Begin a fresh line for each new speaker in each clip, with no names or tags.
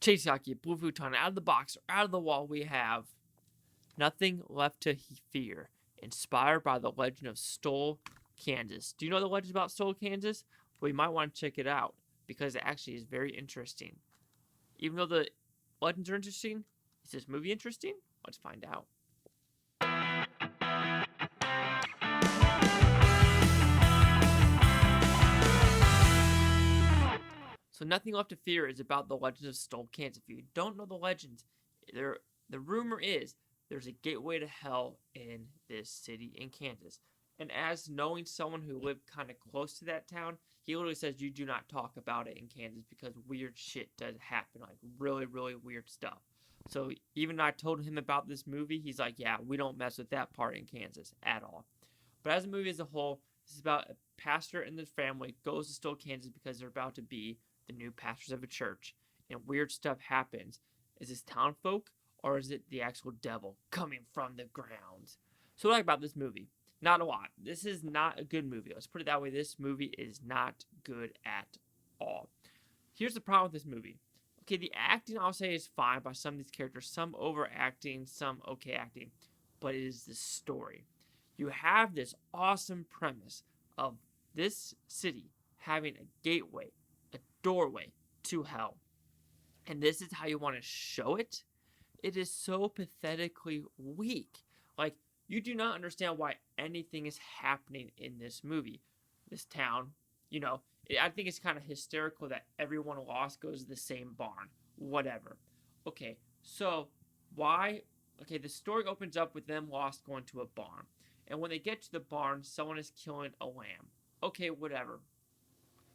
Chase Hockey, Blue Futon, out of the box or out of the wall, we have Nothing Left to Fear, inspired by the legend of Stoll, Kansas. Do you know the legend about Stoll, Kansas? Well, you might want to check it out because it actually is very interesting. Even though the legends are interesting, is this movie interesting? Let's find out. So Nothing Left to Fear is about the legends of Stoll, Kansas. If you don't know the legends, the rumor is there's a gateway to hell in this city in Kansas. And as knowing someone who lived kind of close to that town, he literally says you do not talk about it in Kansas because weird shit does happen, like really, really weird stuff. So even I told him about this movie, he's like, yeah, we don't mess with that part in Kansas at all. But as a movie as a whole, this is about a pastor and his family goes to Stoll, Kansas because they're about to be the new pastors of a church, and weird stuff happens. Is this town folk, or is it the actual devil coming from the ground? So what I like about this movie? Not a lot. This is not a good movie. Let's put it that way. This movie is not good at all. Here's the problem with this movie. Okay, the acting I'll say is fine by some of these characters. Some overacting, some okay acting. But it is the story. You have this awesome premise of this city having a gateway, a doorway to hell. And this is how you want to show it? It is so pathetically weak. Like, you do not understand why anything is happening in this movie. This town, I think it's kind of hysterical that everyone lost goes to the same barn. Whatever. Okay, so why? Okay, the story opens up with them lost going to a barn. And when they get to the barn, someone is killing a lamb. Okay, whatever.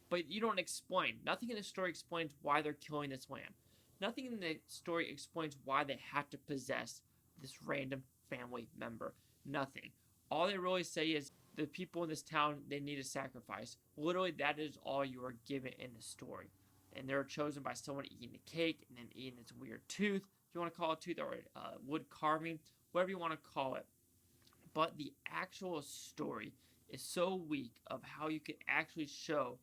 But you don't explain. Nothing in the story explains why they're killing this lamb. Nothing in the story explains why they had to possess this random family member. Nothing. All they really say is the people in this town, they need a sacrifice. Literally, that is all you are given in the story. And they're chosen by someone eating a cake and then eating this weird tooth, if you want to call it tooth, or wood carving, whatever you want to call it. But the actual story is so weak of how you could actually show,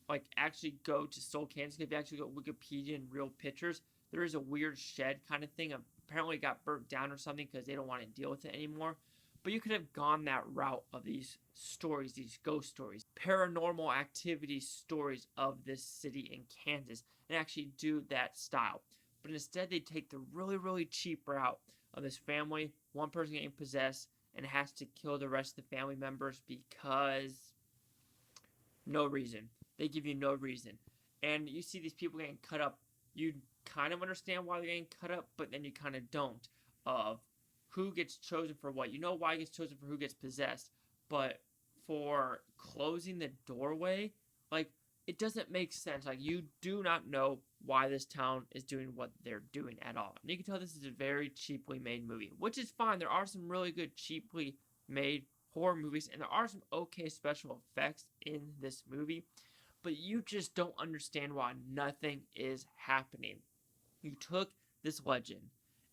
like actually go to Stoll, Kansas. If you actually go Wikipedia and real pictures, there is a weird shed kind of thing. Apparently it got burnt down or something because they don't want to deal with it anymore. But you could have gone that route of these stories, these ghost stories, paranormal activity stories of this city in Kansas, and actually do that style. But instead, they take the really, really cheap route of this family, one person getting possessed, and has to kill the rest of the family members because no reason. They give you no reason. And you see these people getting cut up. You kind of understand why they're getting cut up, but then you kind of don't. Of who gets chosen for what. You know why it gets chosen for who gets possessed. But for closing the doorway, like, it doesn't make sense. Like, you do not know why this town is doing what they're doing at all. And you can tell this is a very cheaply made movie, which is fine. There are some really good cheaply made horror movies, and there are some okay special effects in this movie, but you just don't understand why nothing is happening. You took this legend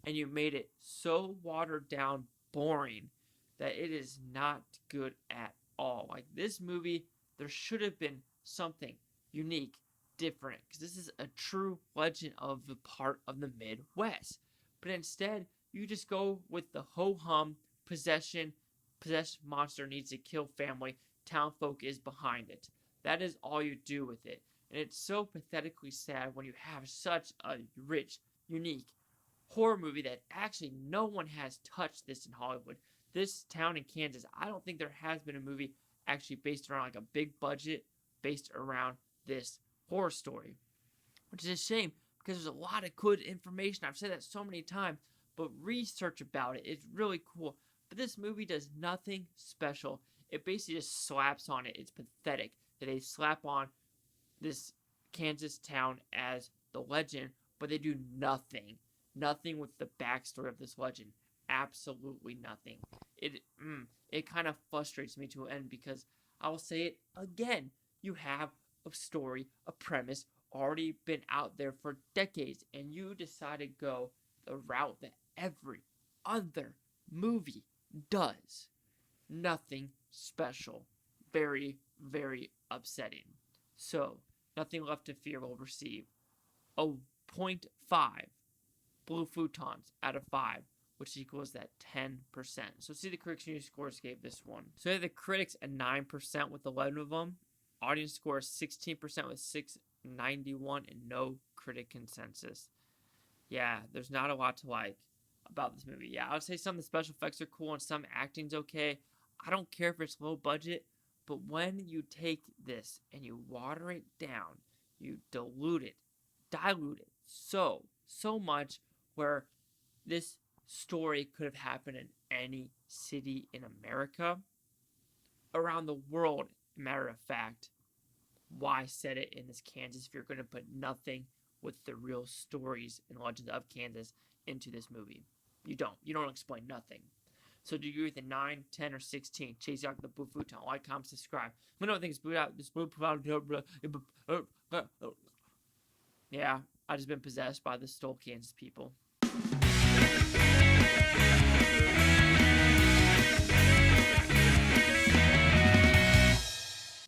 and you made it so watered down, boring, that it is not good at all. Like, this movie, there should have been something unique, different, because this is a true legend of the part of the Midwest. But instead, you just go with the ho-hum possession. Possessed monster needs to kill family. Townfolk is behind it. That is all you do with it. And it's so pathetically sad when you have such a rich, unique horror movie that actually no one has touched this in Hollywood. This town in Kansas, I don't think there has been a movie actually based around like a big budget based around this horror story. Which is a shame because there's a lot of good information. I've said that so many times, but research about it. It's really cool. But this movie does nothing special. It basically just slaps on it. It's pathetic that they slap on this Kansas town as the legend, but they do nothing. Nothing with the backstory of this legend. Absolutely nothing. It kind of frustrates me to an end because I will say it again. You have a story, a premise already been out there for decades, and you decide to go the route that every other movie does. Nothing special. Very, very upsetting. So, Nothing Left to Fear will receive a 0.5 blue futons out of 5, which equals that 10%. So see the critics' new scores gave this one. So the critics a 9% with 11 of them. Audience score 16% with 691 and no critic consensus. Yeah, there's not a lot to like about this movie. Yeah, I would say some of the special effects are cool and some acting's okay. I don't care if it's low budget, but when you take this and you water it down, you dilute it so much where this story could have happened in any city in America, around the world, matter of fact. Why set it in this Kansas if you're going to put nothing with the real stories and legends of Kansas into this movie? You don't explain nothing. So do you agree with the 9, 10, or 16? Chase out the Blue Futon. Like, comment, subscribe. We don't think it's blue out. This blue. Yeah, I just been possessed by the Stole Kansas people.